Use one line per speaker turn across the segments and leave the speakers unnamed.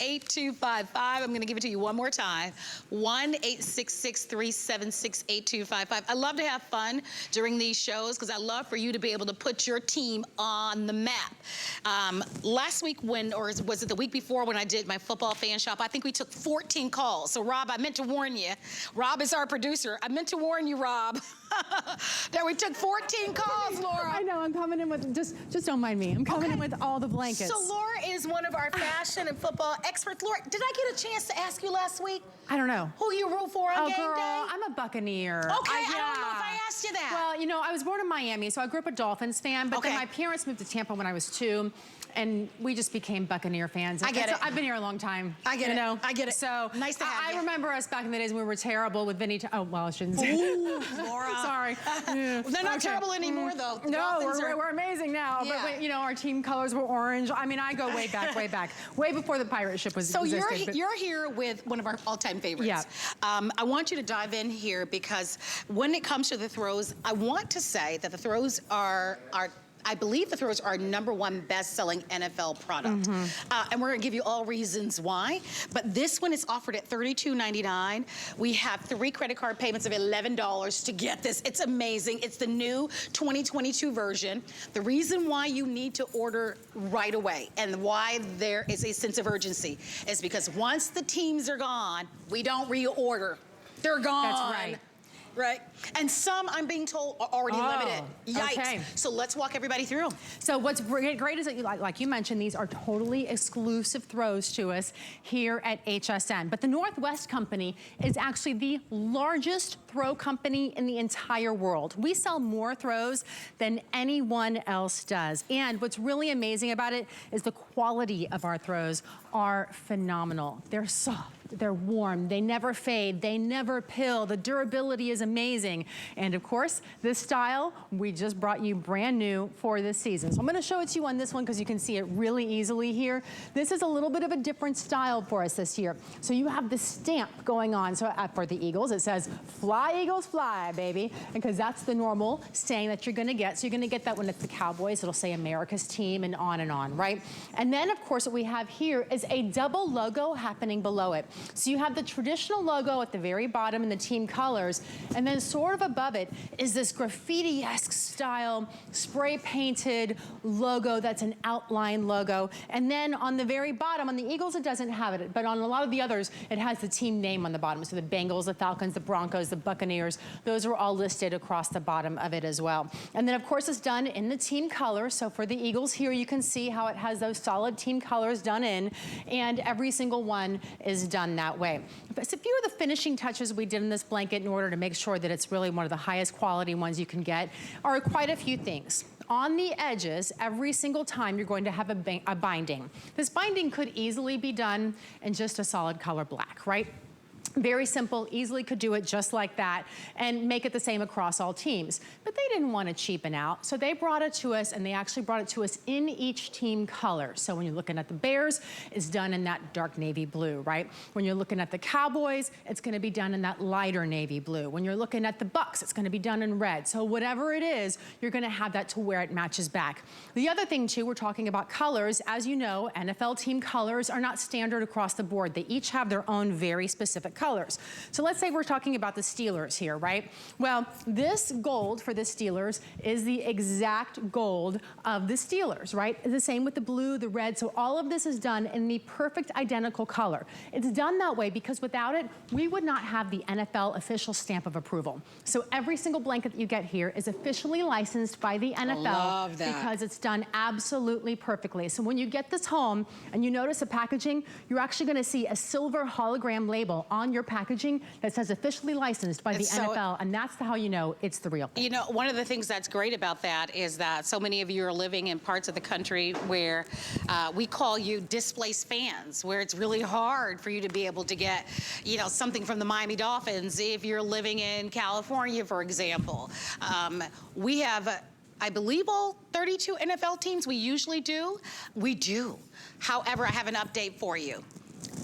1-866-8255. I'm going to give it to you one more time. 1-866-376-8255. I love to have fun during these shows because I love for you to be able to put your team on the map. Last week or was it the week before when I did my football fan shop, I think we took 14 calls. So Rob, I meant to warn you. Rob is our producer. I meant to warn you, Rob, that we took 14 calls, Laura.
I know, I'm coming in with, just don't mind me. I'm coming in with all the blankets.
So Laura is one of our fashion and football experts. Laura, did I get a chance to ask you last week?
I don't know.
Who you root for on game
girl,
day?
I'm a Buccaneer.
Okay, I don't know if I asked you that.
Well, you know, I was born in Miami, so I grew up a Dolphins fan, but then my parents moved to Tampa when I was 2. And we just became Buccaneer fans.
I get it.
I've been here a long time.
I get it. I get it.
So
nice to have you.
I remember us back in the days when we were terrible with Vinny. Oh, well, I shouldn't say.
Ooh, Laura.
Sorry.
They're not terrible anymore, though.
No, we're amazing now. Yeah. But you know, our team colors were orange. I mean, I go way back, way before the pirate ship was existed.
So you're here with one of our all-time favorites.
Yeah.
I want you to dive in here because when it comes to the throws, I want to say that the throws are I believe the throws are #1 best-selling NFL product. And we're gonna give you all reasons why. But this one is offered at $32.99. We have 3 credit card payments of $11 to get this. It's amazing. It's the new 2022 version. The reason why you need to order right away and why there is a sense of urgency is because once the teams are gone, we don't reorder. They're gone.
That's right.
Right. And some, I'm being told, are already limited. Yikes. Okay. So let's walk everybody through them.
So what's great is that, like you mentioned, these are totally exclusive throws to us here at HSN. But the Northwest Company is actually the largest throw company in the entire world. We sell more throws than anyone else does. And what's really amazing about it is the quality of our throws are phenomenal. They're soft. They're warm, they never fade, they never pill. The durability is amazing. And of course, this style, we just brought you brand new for this season. So I'm gonna show it to you on this one because you can see it really easily here. This is a little bit of a different style for us this year. So you have the stamp going on. So for the Eagles, it says, fly Eagles fly, baby. Because that's the normal saying that you're gonna get. So you're gonna get that when it's the Cowboys, it'll say America's team and on, right? And then of course, what we have here is a double logo happening below it. So you have the traditional logo at the very bottom in the team colors, and then sort of above it is this graffiti-esque style spray painted logo that's an outline logo. And then on the very bottom, on the Eagles it doesn't have it, but on a lot of the others it has the team name on the bottom. So the Bengals, the Falcons, the Broncos, the Buccaneers, those are all listed across the bottom of it as well. And then of course it's done in the team colors. So for the Eagles here you can see how it has those solid team colors done in, and every single one is done that way. But a few of the finishing touches we did in this blanket in order to make sure that it's really one of the highest quality ones you can get are quite a few things. On the edges, every single time you're going to have a binding. This binding could easily be done in just a solid color black, right? Very simple, easily could do it just like that and make it the same across all teams. But they didn't want to cheapen out, so they brought it to us, and they actually brought it to us in each team color. So when you're looking at the Bears, it's done in that dark navy blue, right? When you're looking at the Cowboys, it's gonna be done in that lighter navy blue. When you're looking at the Bucks, it's gonna be done in red. So whatever it is, you're gonna have that to where it matches back. The other thing too, we're talking about colors. As you know, NFL team colors are not standard across the board. They each have their own very specific colors. So let's say we're talking about the Steelers here, right? Well, this gold for the Steelers is the exact gold of the Steelers, right? The same with the blue, the red. So all of this is done in the perfect identical color. It's done that way because without it, we would not have the NFL official stamp of approval. So every single blanket that you get here is officially licensed by the NFL.
Love that.
Because it's done absolutely perfectly. So when you get this home and you notice the packaging, you're actually gonna see a silver hologram label on your packaging that says officially licensed by the NFL, and that's how you know it's the real thing.
You know, one of the things that's great about that is that so many of you are living in parts of the country where we call you displaced fans, where it's really hard for you to be able to get, you know, something from the Miami Dolphins if you're living in California, for example. We have, I believe, all 32 NFL teams. We usually do. We do. However, I have an update for you.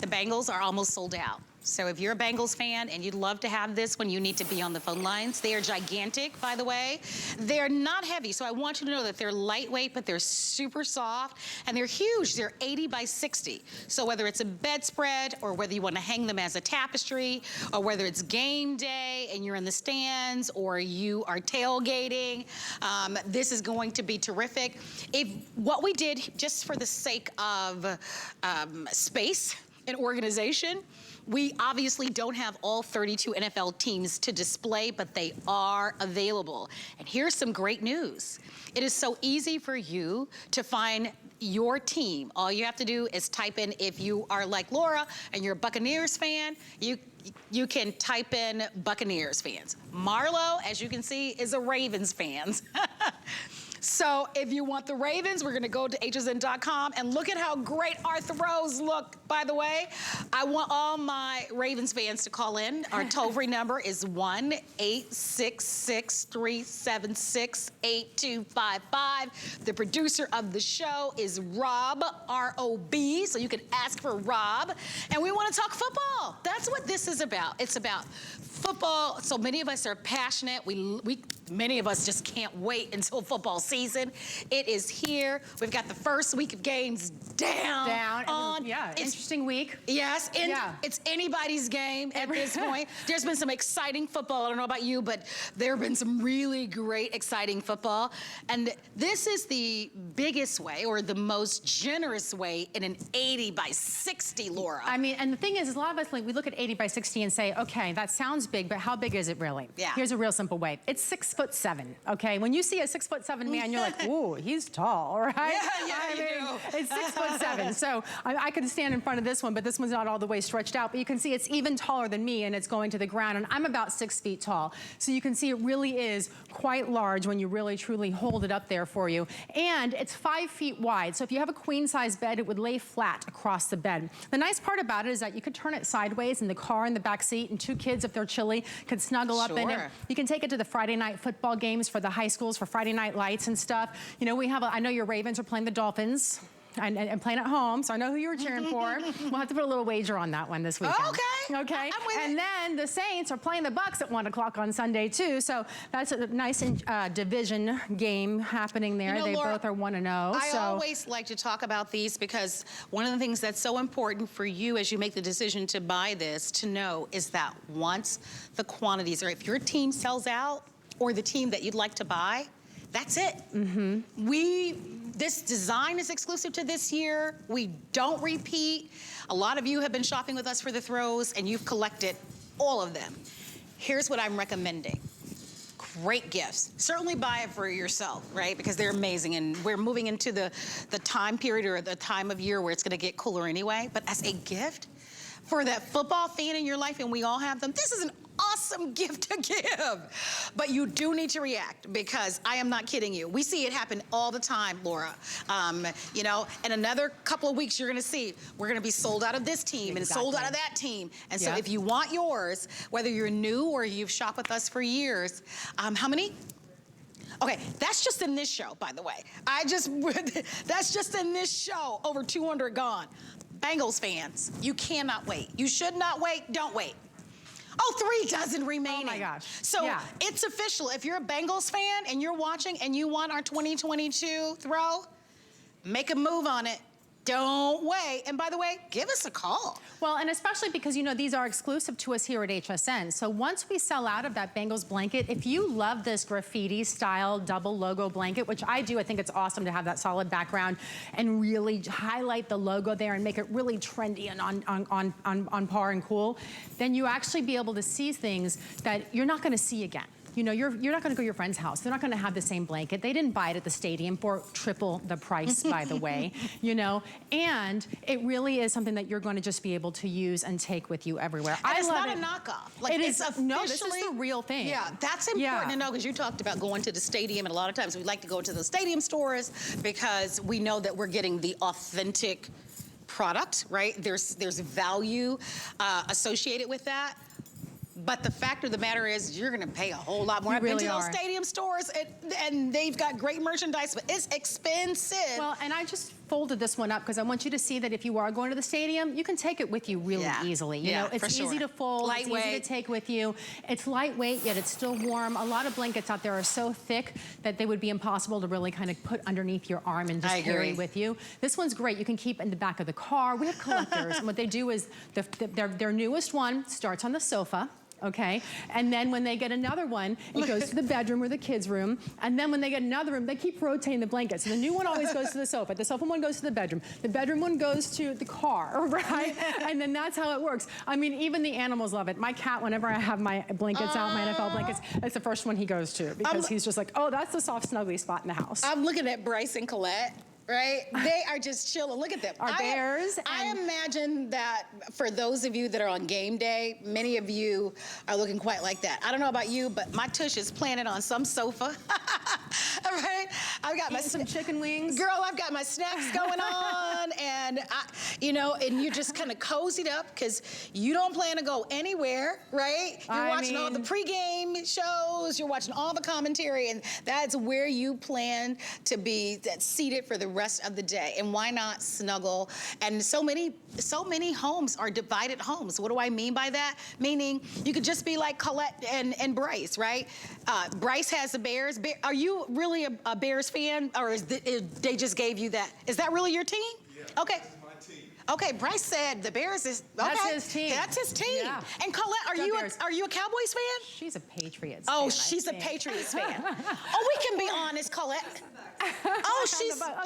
The Bengals are almost sold out. So if you're a Bengals fan and you'd love to have this one, you need to be on the phone lines. They are gigantic, by the way. They're not heavy, so I want you to know that they're lightweight, but they're super soft, and they're huge. They're 80 by 60. So whether it's a bedspread, or whether you want to hang them as a tapestry, or whether it's game day and you're in the stands, or you are tailgating, this is going to be terrific. What we did, just for the sake of space and organization, we obviously don't have all 32 NFL teams to display, but they are available. And here's some great news. It is so easy for you to find your team. All you have to do is type in, if you are like Laura and you're a Buccaneers fan, you can type in Buccaneers fans. Marlo, as you can see, is a Ravens fan. So if you want the Ravens, we're gonna go to hsn.com and look at how great our throws look, by the way. I want all my Ravens fans to call in. Our toll-free number is 1-866-376-8255. The producer of the show is Rob, R-O-B, so you can ask for Rob. And we wanna talk football. That's what this is about. It's about football. So many of us are passionate. Many of us just can't wait until football season. It is here. We've got the first week of games down.
Yeah, interesting week.
Yes, it's anybody's game at this point. There's been some exciting football. I don't know about you, but there have been some really great, exciting football. And this is the biggest way, or the most generous way, in an 80 by 60, Laura.
I mean, and the thing is a lot of us, we look at 80 by 60 and say, okay, that sounds big, but how big is it really?
Yeah.
Here's a real simple way. It's 6'7", okay? When you see a 6'7" man, you're like, ooh, he's tall, right?
Yeah, you do.
It's 6'7". So I could stand in front of this one, but this one's not all the way stretched out. But you can see it's even taller than me, and it's going to the ground, and I'm about 6 feet tall. So you can see it really is quite large when you really, truly hold it up there for you. And it's 5 feet wide. So if you have a queen size bed, it would lay flat across the bed. The nice part about it is that you could turn it sideways in the car in the back seat, and 2 kids, if they're chilly, could snuggle up in it. You can take it to the Friday night football games for the high schools, for Friday night lights and stuff. You know, I know your Ravens are playing the Dolphins and playing at home, so I know who you were cheering for. We'll have to put a little wager on that one this weekend. Okay.
I'm with
and
it.
then the Saints are playing the Bucks at 1 o'clock on Sunday too, so that's a nice division game happening there. They
Laura,
both are 1-0.
I always like to talk about these because one of the things that's so important for you as you make the decision to buy this to know is that once the quantities, or if your team sells out, or the team that you'd like to buy, that's it. This design is exclusive to this year. We don't repeat. A lot of you have been shopping with us for the throws, and you've collected all of them. Here's what I'm recommending. Great gifts. Certainly buy it for yourself, right? Because they're amazing, and we're moving into the time period, or the time of year where it's gonna get cooler anyway. But as a gift for that football fan in your life, and we all have them, this is an awesome gift to give. But you do need to react, because I am not kidding you. We see it happen all the time, Laura. You know, in another couple of weeks, you're gonna see we're gonna be sold out of this team and sold out of that team. And so if you want yours, whether you're new or you've shopped with us for years, how many? Okay, that's just in this show, by the way. That's just in this show, over 200 gone. Bengals fans, you cannot wait. You should not wait, don't wait. Oh, 3 dozen remaining.
Oh my gosh.
So it's official. If you're a Bengals fan and you're watching and you want our 2022 throw, make a move on it. Don't wait. And by the way, give us a call.
Well, and especially because, you know, these are exclusive to us here at HSN. So once we sell out of that Bengals blanket, if you love this graffiti style double logo blanket, which I do, I think it's awesome to have that solid background and really highlight the logo there and make it really trendy and on par and cool, then you actually be able to see things that you're not gonna see again. You know, you're not gonna go to your friend's house. They're not gonna have the same blanket. They didn't buy it at the stadium for triple the price, by the way, you know? And it really is something that you're gonna just be able to use and take with you everywhere.
And it's not a knockoff. Like, it's officially,
no, this is the real thing.
Yeah, that's important to know, because you talked about going to the stadium, and a lot of times we like to go to the stadium stores because we know that we're getting the authentic product, right? There's value associated with that. But the fact of the matter is, you're gonna pay a whole lot more. I've been to those stadium stores, and they've got great merchandise, but it's expensive.
Well, and I just folded this one up because I want you to see that if you are going to the stadium, you can take it with you really easily. You know, it's easy to fold,
lightweight.
It's easy to take with you. It's lightweight, yet it's still warm. A lot of blankets out there are so thick that they would be impossible to really kind of put underneath your arm and just carry with you. This one's great. You can keep in the back of the car. We have collectors, and what they do is their newest one starts on the sofa. Okay, and then when they get another one, it goes to the bedroom or the kids' room, and then when they get another room, they keep rotating the blankets. So the new one always goes to the sofa one goes to the bedroom one goes to the car, right? And then that's how it works. I mean, even the animals love it. My cat, whenever I have my blankets out, my NFL blankets, it's the first one he goes to because he's just like, oh, that's the soft, snuggly spot in the house.
I'm looking at Bryce and Colette. Right? They are just chilling. Look at them.
Our bears.
I imagine that for those of you that are on game day, many of you are looking quite like that. I don't know about you, but my tush is planted on some sofa. All right? I've got
some chicken wings.
Girl, I've got my snacks going on, and and you're just kind of cozied up because you don't plan to go anywhere, right? You're watching all the pregame shows, you're watching all the commentary, and that's where you plan to be seated for the rest of the day. And why not snuggle? And so many homes are divided homes. What do I mean by that? Meaning you could just be like Colette and Bryce, right? Bryce has the Bears. Are you really a Bears fan, or they just gave you that? Is that really your team?
Yeah,
okay.
This is my team.
Okay, Bryce said the Bears is okay.
That's his team.
That's his team.
Yeah.
And Colette, are you a Cowboys fan?
She's a Patriots
fan. Oh,
fan,
she's a Patriots fan. Oh, we can be honest, Colette. Oh,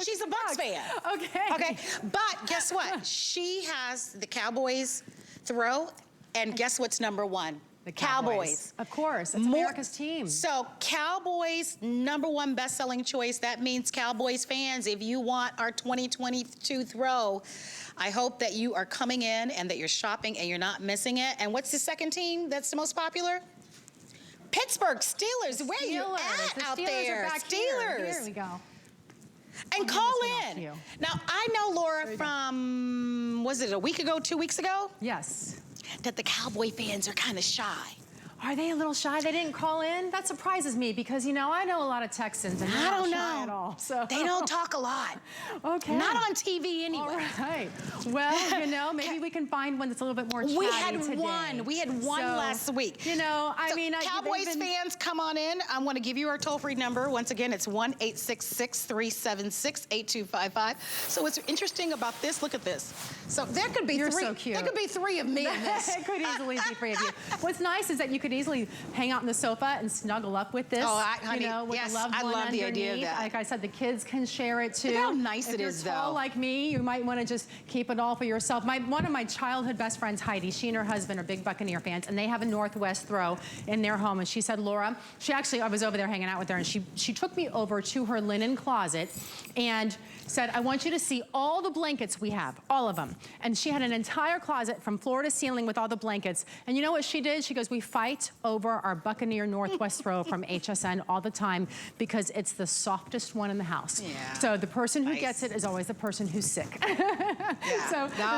she's a Bucks fan.
Okay.
Okay, but guess what? She has the Cowboys throw, and guess what's number one?
The Cowboys. Of course, it's America's team.
So Cowboys, #1 best-selling choice. That means Cowboys fans, if you want our 2022 throw, I hope that you are coming in and that you're shopping and you're not missing it. And what's the second team that's the most popular? Pittsburgh Steelers. Where are you at out there? Steelers.
Here we go.
And call in. Now, I know, Laura, from, was it a week ago, 2 weeks ago?
Yes.
That the Cowboy fans are kind of shy.
Are they a little shy? They didn't call in? That surprises me because, I know a lot of Texans and they're not shy at all. So.
They don't talk a lot.
Okay.
Not on TV anyway.
All right. Well, maybe we can find one that's a little bit more chatty today.
We had one last week. Cowboys fans, come on in. I want to give you our toll-free number. Once again, it's 1-866-376-8255. So what's interesting about this, look at this. So there could be
You're so cute.
There could be three of me in this.
It could easily be three of you. What's nice is that you could easily hang out on the sofa and snuggle up with this.
Oh, honey,
with
yes,
a loved
I
one
love the idea of
underneath.
that.
Like I said, the kids can share it too.
Look how nice it is,
If you're tall like me, you might want to just keep it all for yourself. One of my childhood best friends, Heidi, she and her husband are big Buccaneer fans, and they have a Northwest throw in their home. And she said, Laura, I was over there hanging out with her, and she took me over to her linen closet and said, I want you to see all the blankets we have, all of them. And she had an entire closet from floor to ceiling with all the blankets. And you know what she did? She goes, we fight over our Buccaneer Northwest throw from HSN all the time because it's the softest one in the house.
Yeah.
So the person who gets it is always the person who's sick. So
no,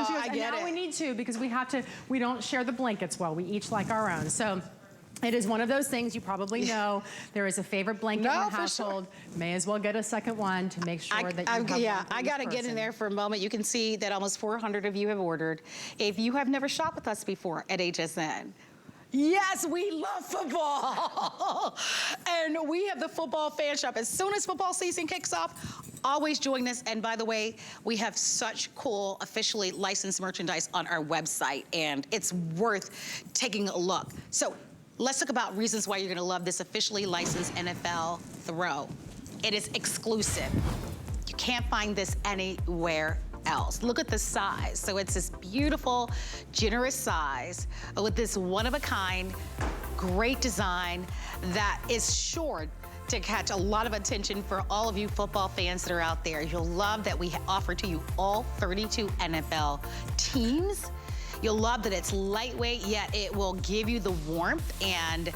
she goes,
I get it.
we need to because we don't share the blankets well. We each like our own. So it is one of those things you probably know. There is a favorite blanket in the household. Sure. May as well get a second one to make sure that you have
I got to get in there for a moment. You can see that almost 400 of you have ordered. If you have never shopped with us before at HSN, yes, we love football. And we have the football fan shop. As soon as football season kicks off, always join us. And by the way, we have such cool officially licensed merchandise on our website, and it's worth taking a look. So let's talk about reasons why you're gonna love this officially licensed NFL throw. It is exclusive. You can't find this anywhere else. Look at the size. So it's this beautiful, generous size with this one-of-a-kind, great design that is sure to catch a lot of attention for all of you football fans that are out there. You'll love that we offer to you all 32 NFL teams. You'll love that it's lightweight, yet it will give you the warmth and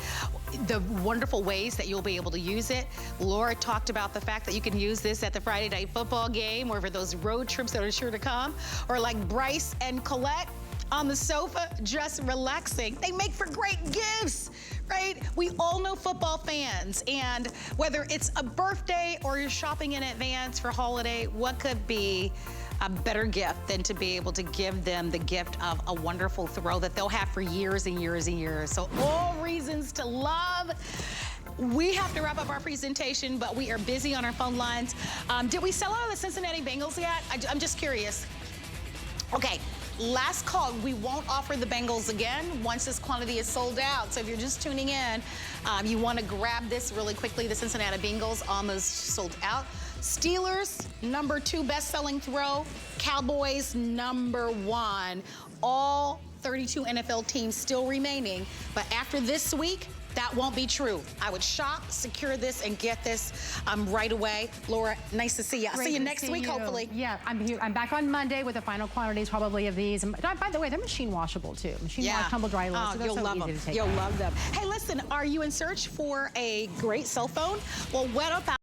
the wonderful ways that you'll be able to use it. Laura talked about the fact that you can use this at the Friday night football game or for those road trips that are sure to come. Or like Bryce and Colette, on the sofa, just relaxing. They make for great gifts, right? We all know football fans, and whether it's a birthday or you're shopping in advance for holiday, what could be a better gift than to be able to give them the gift of a wonderful throw that they'll have for years and years and years. So all reasons to love. We have to wrap up our presentation, but we are busy on our phone lines. Did we sell out of the Cincinnati Bengals yet? I'm just curious. Okay, last call. We won't offer the Bengals again once this quantity is sold out. So if you're just tuning in, you want to grab this really quickly. The Cincinnati Bengals almost sold out. Steelers, number 2 best-selling throw. Cowboys, number 1. All 32 NFL teams still remaining. But after this week, that won't be true. I would shop, secure this, and get this right away. Laura, nice to see you. I'll see you next week, hopefully.
Yeah, I'm here. I'm back on Monday with the final quantities probably of these. And by the way, they're machine washable too. Machine wash, tumble dry.
Oh,
so
you'll
so
love
easy
them.
to take
You'll
out.
love them. Hey, listen, are you in search for a great cell phone? Well, what about